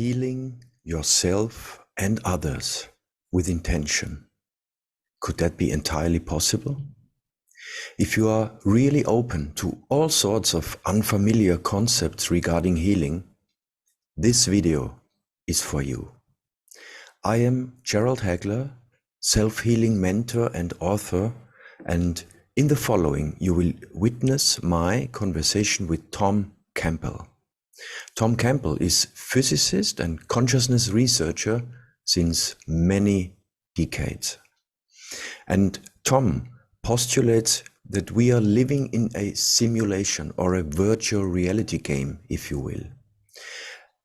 Healing yourself and others with intention. Could that be entirely possible? If you are really open to all sorts of unfamiliar concepts regarding healing, this video is for you. I am Gerald Hagler, self-healing mentor and author, and in the following you will witness my conversation with Tom Campbell. Tom Campbell is physicist and consciousness researcher since many decades. And Tom postulates that we are living in a simulation or a virtual reality game, if you will.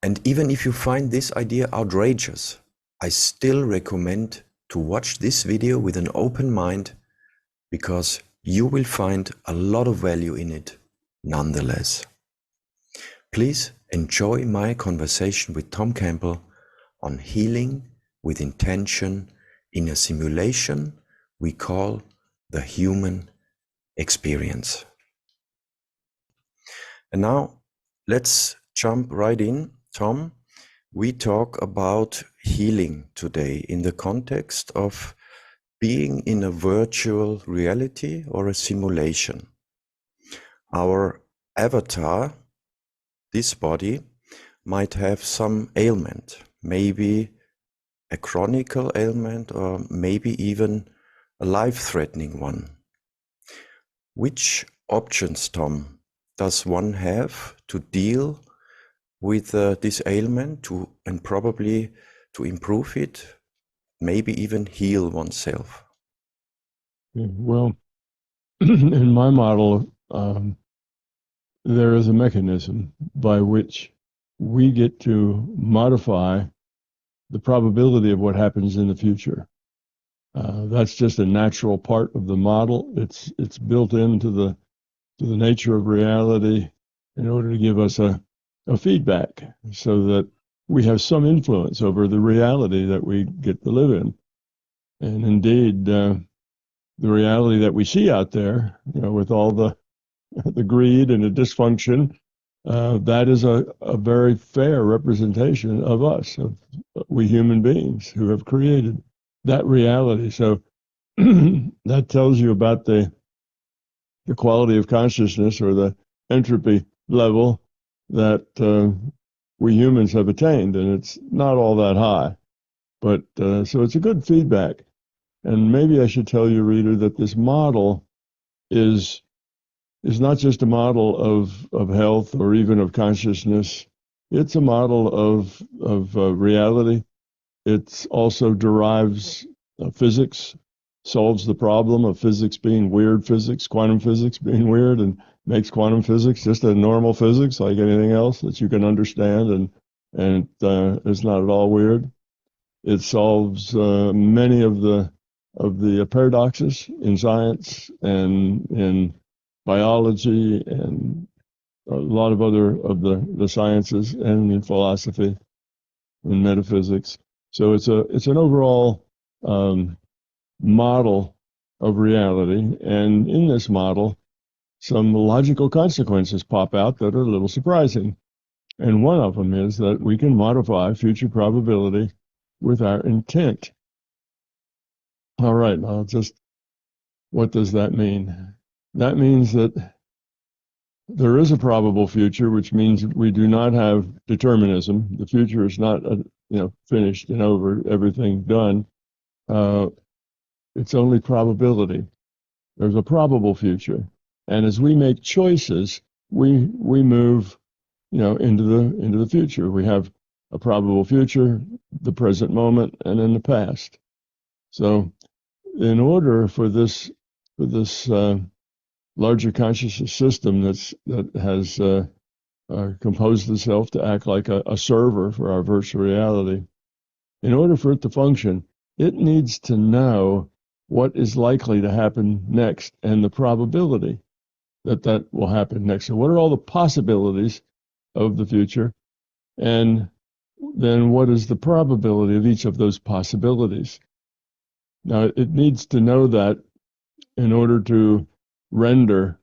And even if you find this idea outrageous, I still recommend to watch this video with an open mind, because you will find a lot of value in it nonetheless. Please enjoy my conversation with Tom Campbell on healing with intention in a simulation we call the human experience. And now let's jump right in. Tom, we talk about healing today in the context of being in a virtual reality or a simulation. Our avatar, this body, might have some ailment, maybe a chronic ailment or maybe even a life-threatening one. Which options, Tom, does one have to deal with this ailment and probably to improve it, maybe even heal oneself? Well, in my model, there is a mechanism by which we get to modify the probability of what happens in the future. That's just a natural part of the model. It's built into the nature of reality in order to give us a feedback so that we have some influence over the reality that we get to live in. And indeed, the reality that we see out there, with all the greed and the dysfunction, that is a very fair representation of us, of we human beings who have created that reality. So that tells you about the quality of consciousness or the entropy level that we humans have attained, and it's not all that high. But so it's a good feedback. And maybe I should tell you, reader, that this model is not just a model of health or even of consciousness. It's a model of reality. It also derives physics, solves the problem of physics being weird physics, quantum physics being weird, and makes quantum physics just a normal physics like anything else that you can understand, and it's not at all weird. It solves many of the paradoxes in science and in biology and a lot of other of the sciences, and in philosophy and metaphysics. So it's an overall model of reality, and in this model, some logical consequences pop out that are a little surprising. And one of them is that we can modify future probability with our intent. All right, now what does that mean? That means that there is a probable future, which means we do not have determinism. The future is not finished and over, everything done. It's only probability. There's a probable future, and as we make choices, we move into the future. We have a probable future, the present moment, and then the past. So in order for this larger consciousness system that has composed itself to act like a server for our virtual reality, in order for it to function, it needs to know what is likely to happen next and the probability that will happen next. So what are all the possibilities of the future? And then what is the probability of each of those possibilities? Now, it needs to know that in order to render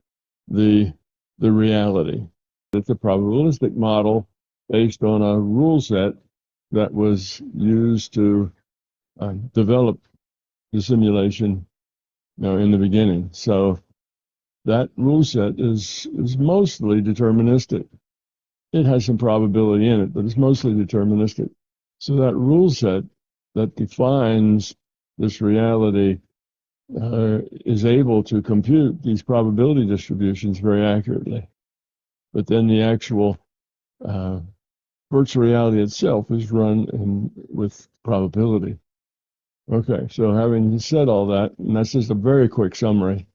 the reality. It's a probabilistic model based on a rule set that was used to develop the simulation, in the beginning. So that rule set is mostly deterministic. It has some probability in it, but it's mostly deterministic. So that rule set that defines this reality is able to compute these probability distributions very accurately. But then the actual virtual reality itself is run with probability. Okay, so having said all that, and that's just a very quick summary.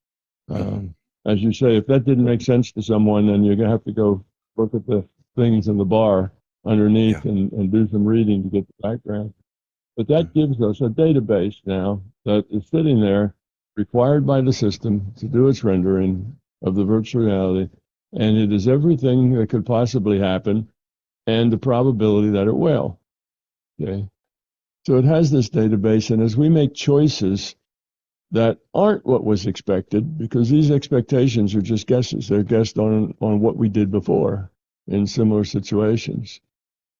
As you say, if that didn't make sense to someone, then you're going to have to go look at the things in the bar underneath and do some reading to get the background. But that gives us a database now that is sitting there, required by the system to do its rendering of the virtual reality. And it is everything that could possibly happen and the probability that it will. Okay. So it has this database, and as we make choices that aren't what was expected, because these expectations are just guesses, they're guessed on what we did before in similar situations.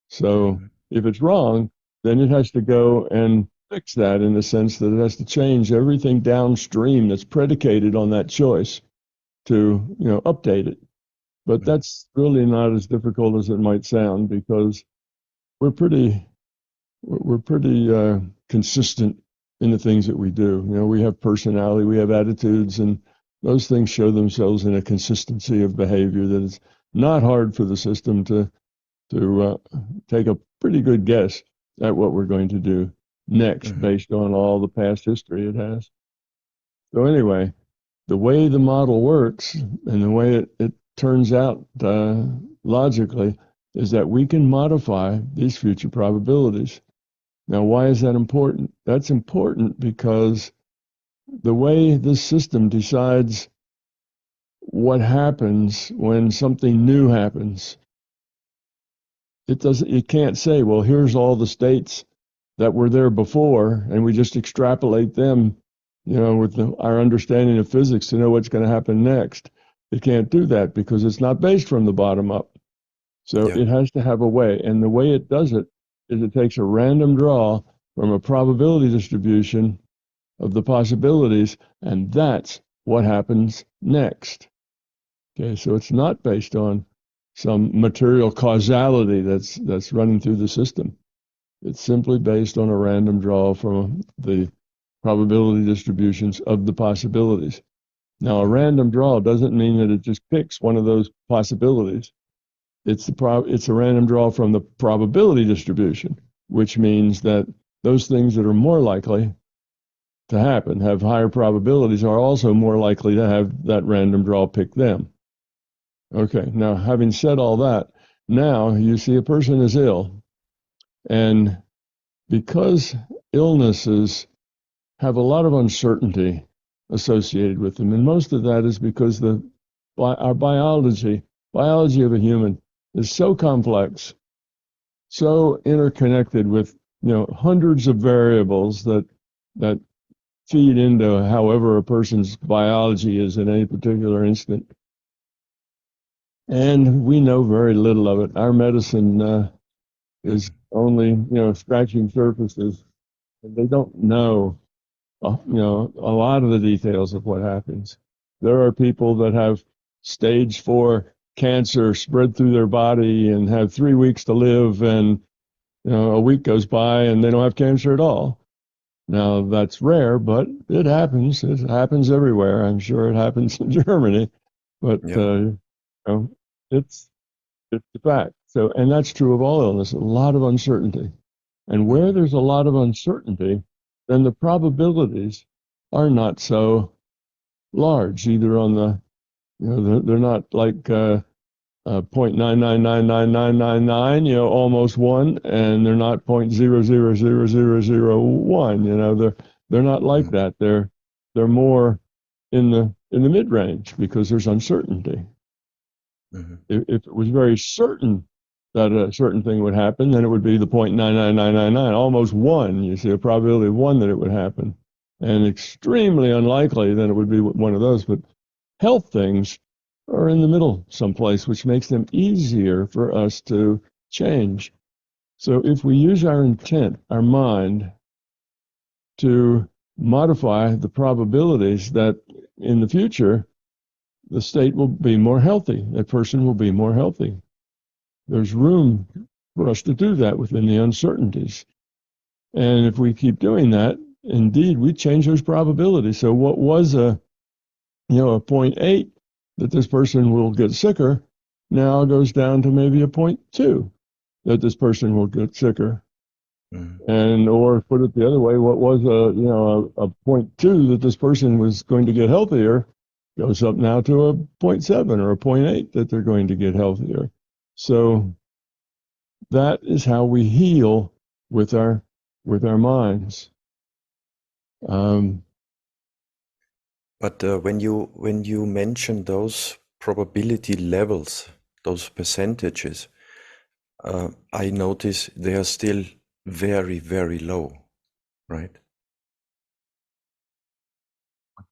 So if it's wrong, then it has to go and fix that, in the sense that it has to change everything downstream that's predicated on that choice to, update it. But that's really not as difficult as it might sound, because we're pretty consistent in the things that we do. We have personality, we have attitudes, and those things show themselves in a consistency of behavior that is not hard for the system to take a pretty good guess at what we're going to do next based on all the past history it has. So anyway, the way the model works and the way it turns out logically is that we can modify these future probabilities. Now, why is that important? That's important because the way this system decides what happens when something new happens, it can't say, well, here's all the states that were there before, and we just extrapolate them, with our understanding of physics to know what's going to happen next. It can't do that because it's not based from the bottom up. So it has to have a way, and the way it does it is it takes a random draw from a probability distribution of the possibilities, and that's what happens next. Okay, so it's not based on some material causality that's running through the system. It's simply based on a random draw from the probability distributions of the possibilities. Now, a random draw doesn't mean that it just picks one of those possibilities. It's a random draw from the probability distribution, which means that those things that are more likely to happen, have higher probabilities, are also more likely to have that random draw pick them. Okay, now having said all that, now you see a person is ill, and because illnesses have a lot of uncertainty associated with them, and most of that is because our biology of a human is so complex, so interconnected with hundreds of variables that feed into however a person's biology is in any particular instant. And we know very little of it. Our medicine is only scratching surfaces, and they don't know a lot of the details of what happens. There are people that have stage 4 cancer spread through their body and have 3 weeks to live, and a week goes by and they don't have cancer at all. Now, that's rare, but it happens. It happens everywhere. I'm sure it happens in Germany, but it's the fact. So, and that's true of all illness. A lot of uncertainty, and where there's a lot of uncertainty, then the probabilities are not so large. Either on the, they're not like 0.9999999, almost 1, and they're not 0.000001. They're not like that. They're more in the mid-range because there's uncertainty. If it was very certain that a certain thing would happen, then it would be the 0.99999, almost 1. You see, a probability of 1 that it would happen, and extremely unlikely, then it would be one of those. But health things are in the middle someplace, which makes them easier for us to change. So if we use our intent, our mind, to modify the probabilities that in the future, the state will be more healthy, that person will be more healthy. There's room for us to do that within the uncertainties. And if we keep doing that, indeed, we change those probabilities. So what was a 0.8 that this person will get sicker now goes down to maybe a 0.2 that this person will get sicker. And or put it the other way, what was a 0.2 that this person was going to get healthier goes up now to a 0.7 or a 0.8 that they're going to get healthier. So that is how we heal with our minds. But when you mention those probability levels, those percentages, I notice they are still very, very low, right?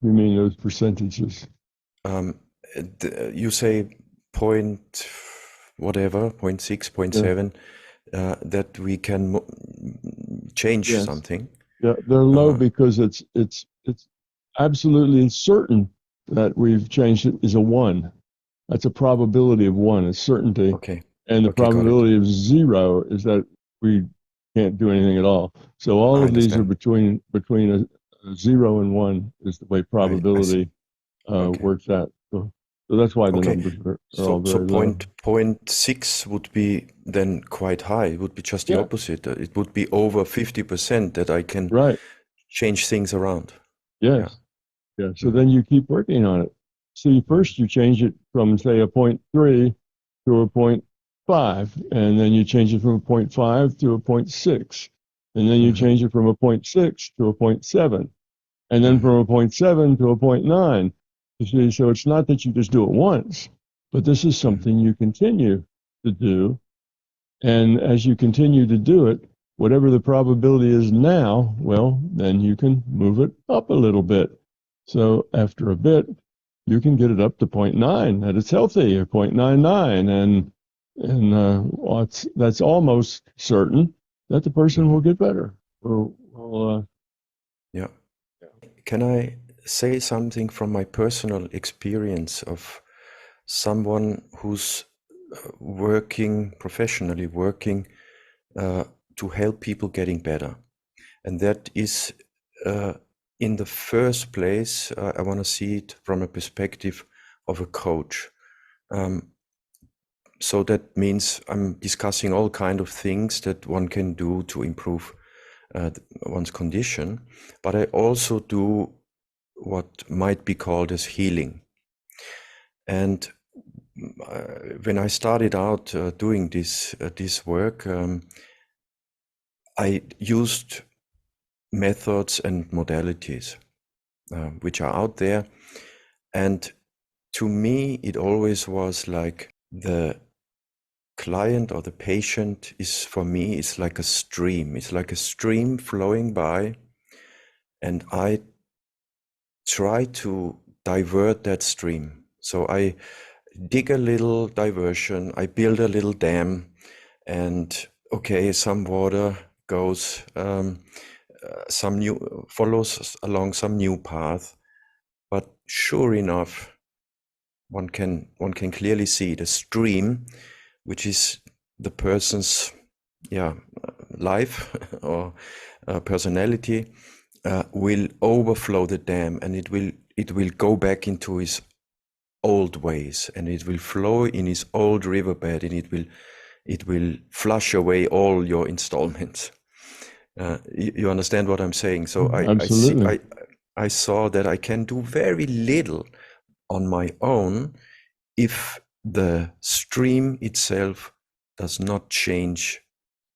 You mean those percentages? You say point whatever, 0.6, 0.7, that we can change something. Yeah, they're low because it's absolutely certain that we've changed it is a 1. That's a probability of 1, it's certainty. Okay. And the probability of 0 is that we can't do anything at all. So all of these are between a 0 and 1 is the way probability works out. So that's why the numbers are all very low. So 0.6 would be then quite high. It would be just the opposite. It would be over 50% that I can change things around. Yes. Yeah. So then you keep working on it. See, first you change it from, say, a 0.3 to a 0.5, and then you change it from a 0.5 to a 0.6, and then you change it from a 0.6 to a 0.7, and then from a 0.7 to a 0.9. You see, so it's not that you just do it once, but this is something you continue to do. And as you continue to do it, whatever the probability is now, well, then you can move it up a little bit. So after a bit, you can get it up to 0.9, that it's healthy, or 0.99, and that's almost certain that the person will get better. Yeah. Can I say something from my personal experience of someone who's professionally working to help people getting better? And that is, in the first place, I want to see it from a perspective of a coach. So that means I'm discussing all kinds of things that one can do to improve one's condition, but I also do what might be called as healing. And when I started out doing this work, I used methods and modalities which are out there, and to me it always was like the client or the patient is like a stream. It's like a stream flowing by, and I try to divert that stream. So I dig a little diversion, I build a little dam, and some water goes, follows along some new path. But sure enough, one can clearly see the stream, which is the person's life or personality, will overflow the dam, and it will go back into his old ways, and it will flow in his old riverbed, and it will flush away all your installments. You understand what I'm saying? So I saw that I can do very little on my own if the stream itself does not change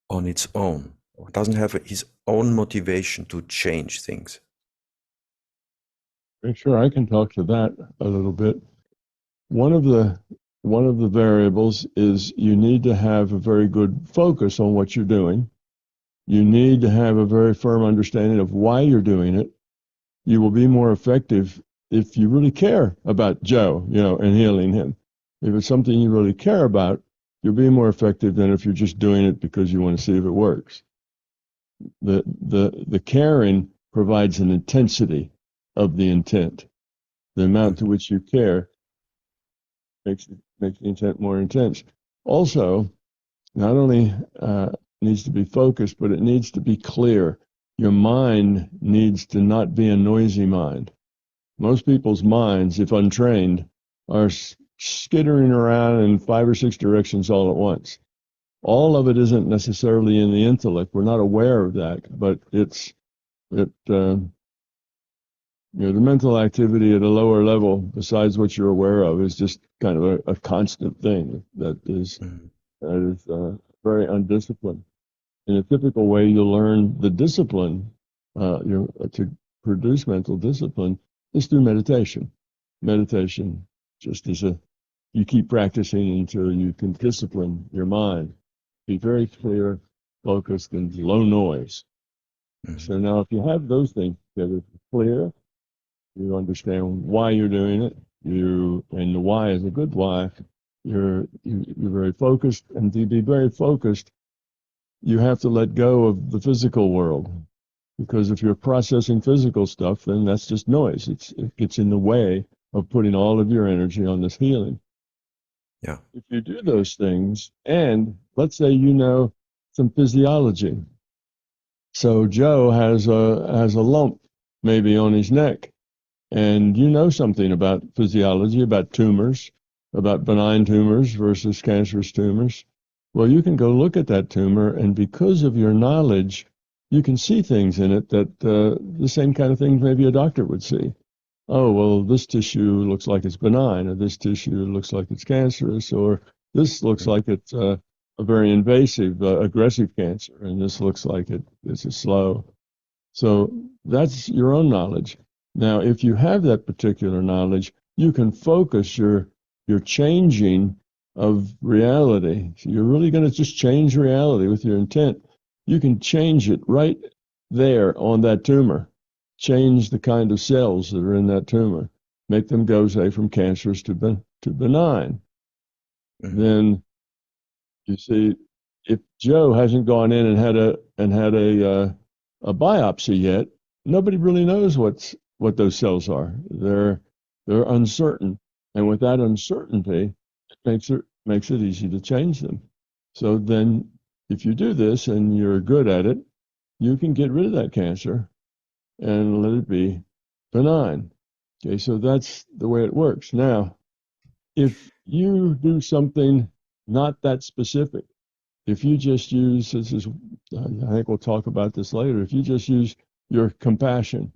on its own, or doesn't have his own motivation to change things. Sure, I can talk to that a little bit. One of the variables is you need to have a very good focus on what you're doing. You need to have a very firm understanding of why you're doing it. You will be more effective if you really care about Joe, and healing him. If it's something you really care about, You'll be more effective than if you're just doing it because you want to see if it works. The caring provides an intensity of the intent. The amount to which you care makes the intent more intense. Also, not only needs to be focused, but it needs to be clear. Your mind needs to not be a noisy mind. Most people's minds, if untrained, are skittering around in 5 or 6 directions all at once. All of it isn't necessarily in the intellect. We're not aware of that, but the mental activity at a lower level, besides what you're aware of, is just kind of a constant thing that is very undisciplined. In a typical way, you'll learn the discipline to produce mental discipline is through meditation. Meditation just is you keep practicing until you can discipline your mind. Be very clear, focused, and low noise. So now if you have those things together, clear, you understand why you're doing it, and the why is a good why, you're very focused, and to be very focused, you have to let go of the physical world. Because if you're processing physical stuff, then that's just noise. It gets in the way of putting all of your energy on this healing. Yeah. If you do those things, and let's say you know some physiology. So Joe has a lump maybe on his neck, and you know something about physiology, about tumors, about benign tumors versus cancerous tumors. Well, you can go look at that tumor, and because of your knowledge, you can see things in it that the same kind of things maybe a doctor would see. Oh, well, this tissue looks like it's benign, or this tissue looks like it's cancerous, or this looks like it's a very invasive, aggressive cancer, and this looks like it's a slow. So that's your own knowledge. Now, if you have that particular knowledge, you can focus your changing of reality. So you're really going to just change reality with your intent. You can change it right there on that tumor. Change the kind of cells that are in that tumor. Make them go, say, from cancerous to benign. Then you see, if Joe hasn't gone in and had a biopsy yet, nobody really knows what those cells are. They're uncertain, and with that uncertainty, it makes it easy to change them. So then, if you do this and you're good at it, you can get rid of that cancer and let it be benign. Okay, so that's the way it works. Now, if you do something not that specific, if you just use, I think we'll talk about this later, if you just use your compassion,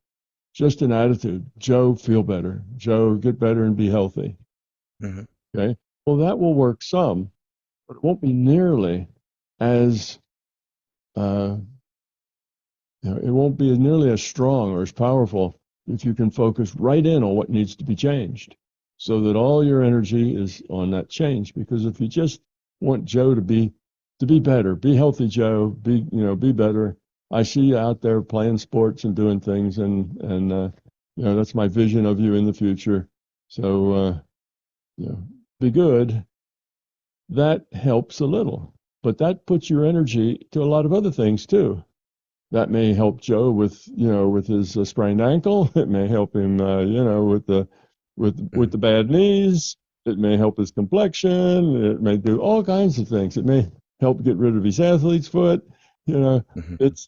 just an attitude, Joe, feel better, Joe, get better and be healthy. Okay, well, that will work some, but it won't be nearly as, it won't be nearly as strong or as powerful if you can focus right in on what needs to be changed, so that all your energy is on that change. Because if you just want Joe to be better, be healthy, Joe, be better. I see you out there playing sports and doing things, and that's my vision of you in the future. So be good. That helps a little, but that puts your energy to a lot of other things too. That may help Joe with his sprained ankle. It may help him with the bad knees. It may help his complexion. It may do all kinds of things. It may help get rid of his athlete's foot. You're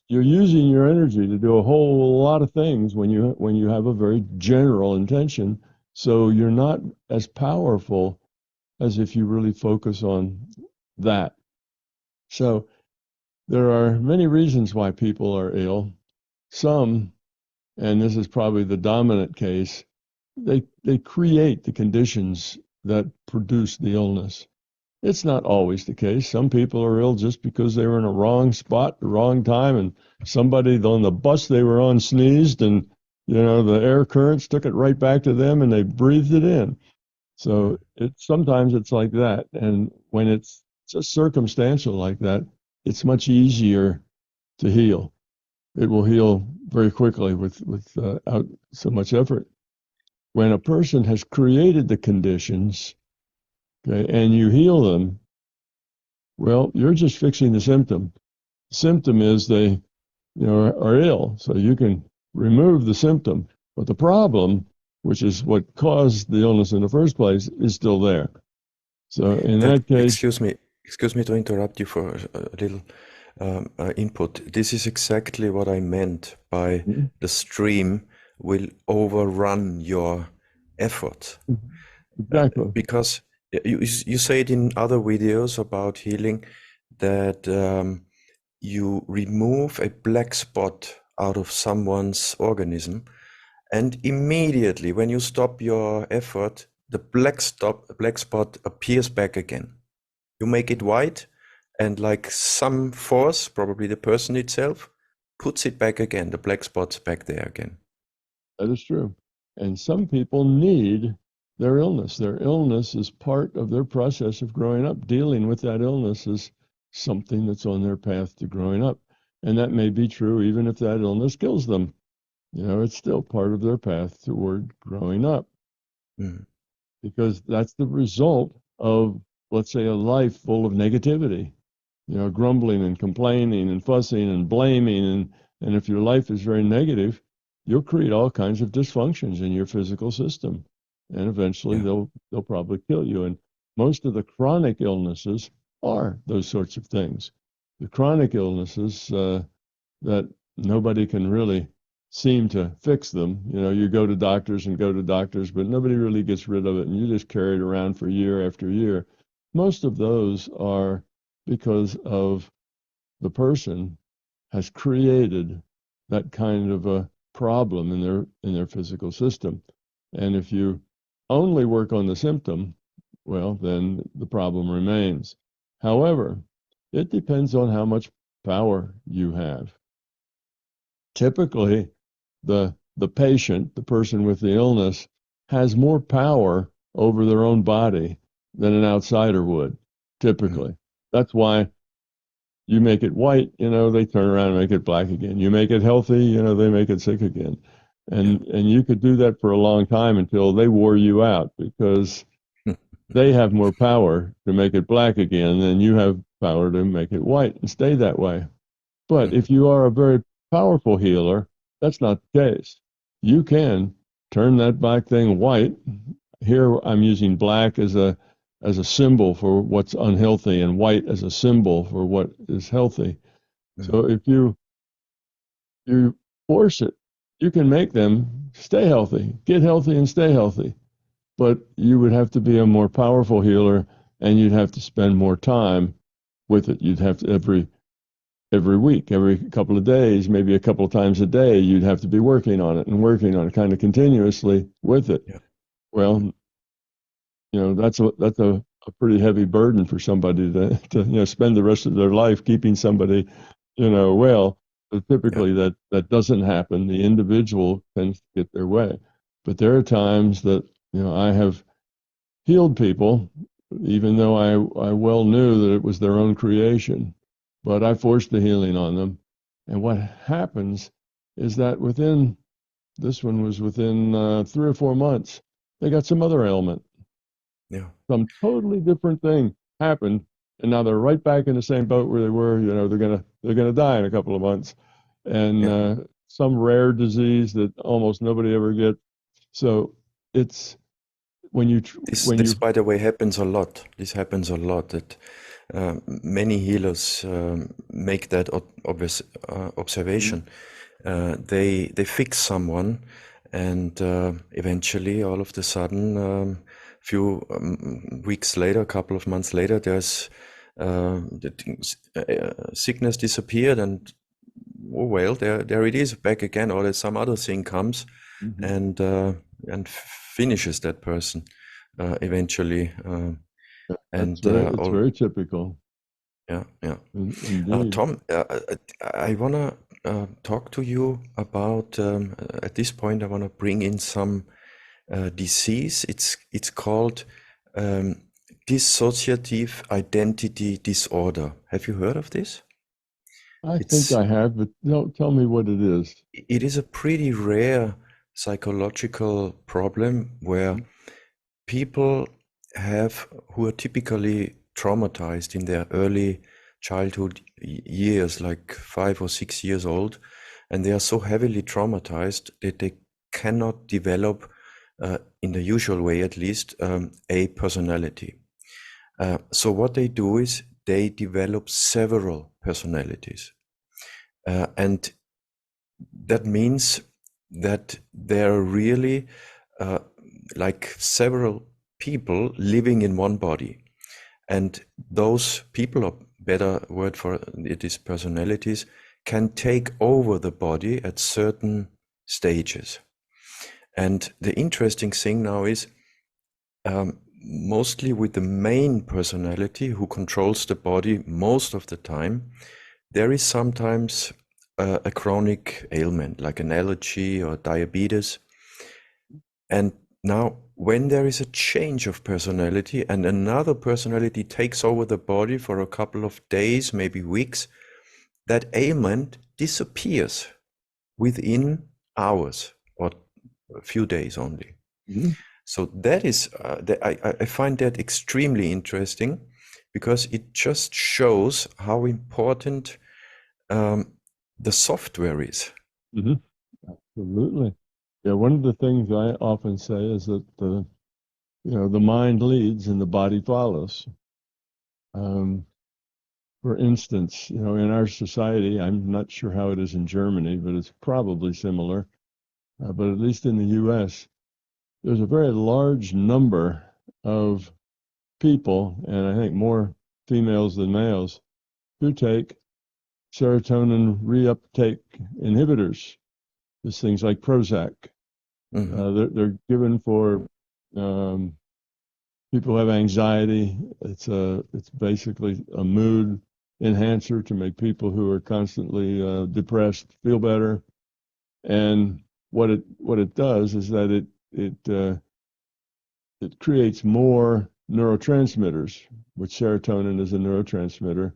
using your energy to do a whole lot of things when you have a very general intention. So you're not as powerful as if you really focus on that. So there are many reasons why people are ill. Some, and this is probably the dominant case, they create the conditions that produce the illness. It's not always the case. Some people are ill just because they were in a wrong spot, the wrong time, and somebody on the bus they were on sneezed, and the air currents took it right back to them, and they breathed it in. So sometimes it's like that, and when it's just circumstantial like that, it's much easier to heal. It will heal very quickly without so much effort. When a person has created the conditions, okay, and you heal them, Well, you're just fixing the symptom. The symptom is they, are ill, so you can remove the symptom. But the problem, which is what caused the illness in the first place, is still there. So in that case, Excuse me to interrupt you for a little input. This is exactly what I meant by the stream will overrun your effort. exactly. Because you say it in other videos about healing that you remove a black spot out of someone's organism, and immediately when you stop your effort, the black spot appears back again. You make it white, and like some force, probably the person itself, puts it back again. The black spot's back there again. That is true. And some people need their illness. Their illness is part of their process of growing up. Dealing with that illness is something that's on their path to growing up. And that may be true even if that illness kills them. It's still part of their path toward growing up. Because that's the result of, let's say, a life full of negativity, grumbling and complaining and fussing and blaming. And if your life is very negative, you'll create all kinds of dysfunctions in your physical system. And eventually they'll probably kill you. And most of the chronic illnesses are those sorts of things. The chronic illnesses that nobody can really seem to fix them. You go to doctors, but nobody really gets rid of it, and you just carry it around for year after year. Most of those are because of the person has created that kind of a problem in their physical system. And if you only work on the symptom, well, then the problem remains. However, it depends on how much power you have. Typically, the patient, the person with the illness, has more power over their own body than an outsider would, typically. That's why you make it white, they turn around and make it black again. You make it healthy, they make it sick again. And you could do that for a long time until they wore you out, because they have more power to make it black again than you have power to make it white and stay that way. But if you are a very powerful healer, that's not the case. You can turn that black thing white. Here I'm using black as a symbol for what's unhealthy and white as a symbol for what is healthy. So if you force it, you can make them stay healthy, get healthy and stay healthy. But you would have to be a more powerful healer, and you'd have to spend more time with it. You'd have to every week, every couple of days, maybe a couple of times a day, you'd have to be working on it kind of continuously with it. Well, that's a pretty heavy burden for somebody to spend the rest of their life keeping somebody, well. But typically that doesn't happen. The individual tends to get their way. But there are times that, I have healed people, even though I well knew that it was their own creation. But I forced the healing on them. And what happens is that this one was within 3 or 4 months, they got some other ailment. Some totally different thing happened. And now they're right back in the same boat where they were. They're gonna die in a couple of months. And some rare disease that almost nobody ever gets. So it's this by the way happens a lot. This happens a lot, that many healers make that obvious observation. They fix someone, and eventually, all of a sudden, few weeks later, a couple of months later, there's sickness disappeared, and oh well, there it is back again, or there's some other thing comes and finishes that person eventually. That's right. It's very typical. Yeah. Indeed. Tom, I want to talk to you about, at this point, I want to bring in some disease. It's called dissociative identity disorder. Have you heard of this? I think I have, but tell me what it is. It is a pretty rare psychological problem where people who are typically traumatized in their early childhood years, like 5 or 6 years old, and they are so heavily traumatized that they cannot develop, in the usual way at least, a personality. So what they do is they develop several personalities. And that means that there are really like several people living in one body. And those people, or better word for it is personalities, can take over the body at certain stages. And the interesting thing now is, mostly with the main personality who controls the body most of the time, there is sometimes a chronic ailment like an allergy or diabetes. And now when there is a change of personality and another personality takes over the body for a couple of days, maybe weeks, that ailment disappears within hours or a few days only. Mm-hmm. So that is, I find that extremely interesting, because it just shows how important the software is. Mm-hmm. Absolutely. Yeah, one of the things I often say is that the mind leads and the body follows. For instance, in our society, I'm not sure how it is in Germany, but it's probably similar. But at least in the U.S., there's a very large number of people, and I think more females than males, who take serotonin reuptake inhibitors. There's things like Prozac. Mm-hmm. They're given for people who have anxiety. It's basically a mood enhancer to make people who are constantly depressed feel better. And what it does is that it creates more neurotransmitters, which serotonin is a neurotransmitter,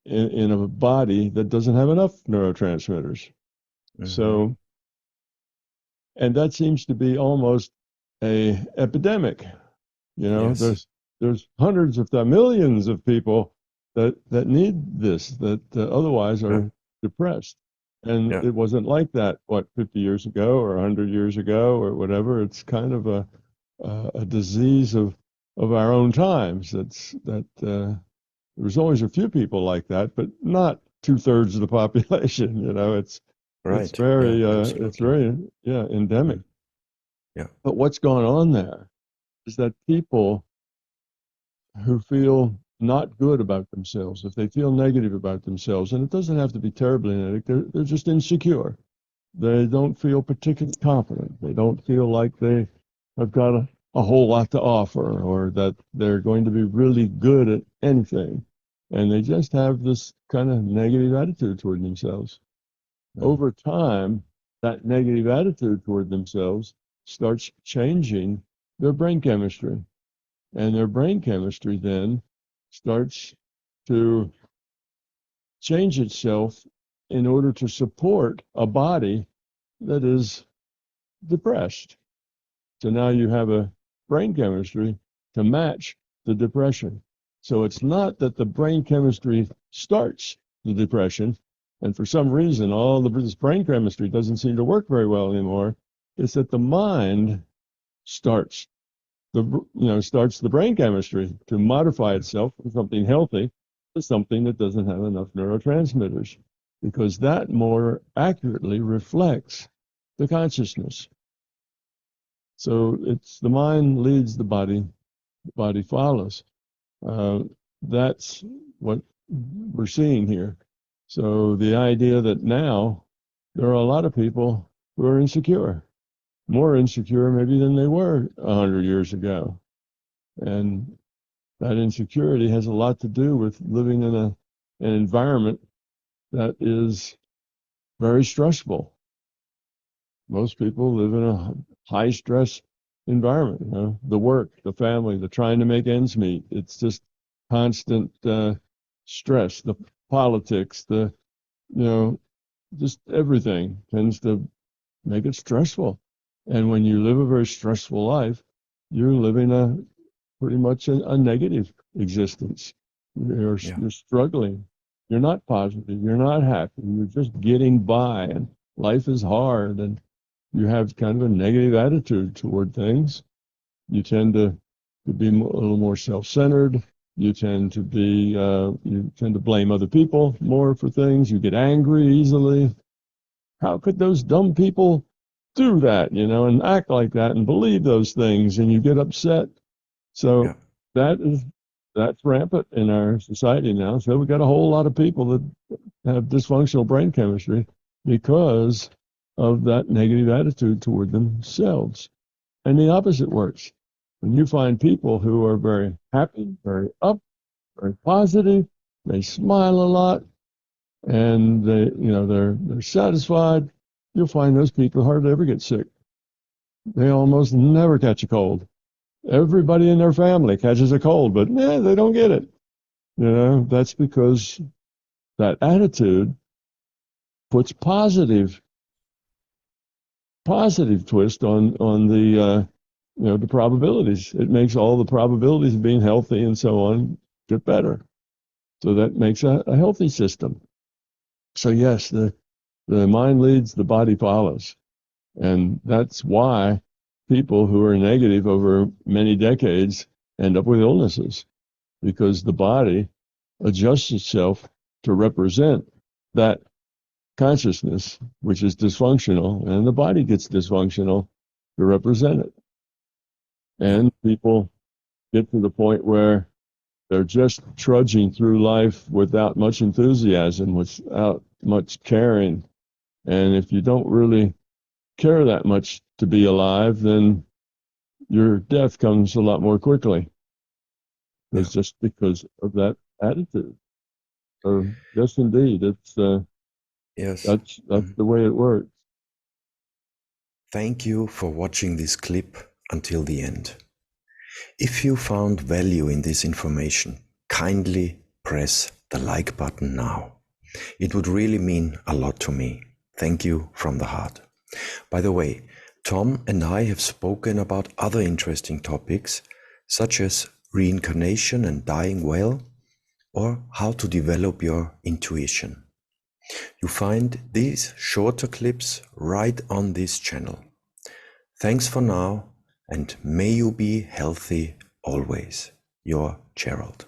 in a body that doesn't have enough neurotransmitters. Mm-hmm. So, and that seems to be almost a epidemic. Yes. There's hundreds if not millions of people that need this, that otherwise Yeah. are depressed. And Yeah. it wasn't like that, 50 years ago or 100 years ago or whatever. It's kind of a disease of our own times. There's always a few people like that, but not 2/3 of the population. It's Right. Yeah. very Absolutely. endemic. Mm. Yeah. But what's going on there is that people who feel not good about themselves, if they feel negative about themselves, and it doesn't have to be terribly negative, they're just insecure. They don't feel particularly confident. They don't feel like they have got a whole lot to offer, or that they're going to be really good at anything. And they just have this kind of negative attitude toward themselves. Mm. Over time, that negative attitude toward themselves starts changing their brain chemistry. And their brain chemistry then starts to change itself in order to support a body that is depressed. So now you have a brain chemistry to match the depression. So it's not that the brain chemistry starts the depression, and for some reason this brain chemistry doesn't seem to work very well anymore. It's that the mind starts starts the brain chemistry to modify itself from something healthy to something that doesn't have enough neurotransmitters, because that more accurately reflects the consciousness. So it's the mind leads the body follows. That's what we're seeing here. So the idea that now there are a lot of people who are insecure, more insecure maybe than they were 100 years ago. And that insecurity has a lot to do with living in an environment that is very stressful. Most people live in a high stress environment, the work, the family, the trying to make ends meet. It's just constant stress, the politics, just everything tends to make it stressful. And when you live a very stressful life, you're living pretty much a negative existence. Yeah. You're struggling. You're not positive. You're not happy. You're just getting by, and life is hard, and you have kind of a negative attitude toward things. You tend to be a little more self-centered. You tend to blame other people more for things. You get angry easily. How could those dumb people do that, and act like that and believe those things, and you get upset. So Yeah. that's rampant in our society now. So we've got a whole lot of people that have dysfunctional brain chemistry because of that negative attitude toward themselves. And the opposite works. When you find people who are very happy, very up, very positive, they smile a lot, and they're satisfied, you'll find those people hardly ever get sick. They almost never catch a cold. Everybody in their family catches a cold, but they don't get it. That's because that attitude puts positive twist on the probabilities. It makes all the probabilities of being healthy and so on get better. So that makes a healthy system. So yes, the mind leads, the body follows. And that's why people who are negative over many decades end up with illnesses, because the body adjusts itself to represent that consciousness, which is dysfunctional, and the body gets dysfunctional to represent it. And people get to the point where they're just trudging through life without much enthusiasm, without much caring. And if you don't really care that much to be alive, then your death comes a lot more quickly. It's just because of that attitude. So yes, indeed, it's Yes. that's the way it works. Thank you for watching this clip until the end. If you found value in this information, kindly press the like button now. It would really mean a lot to me. Thank you from the heart. By the way, Tom and I have spoken about other interesting topics, such as reincarnation and dying well, or how to develop your intuition. You find these shorter clips right on this channel. Thanks for now, and may you be healthy always. Your Gerald.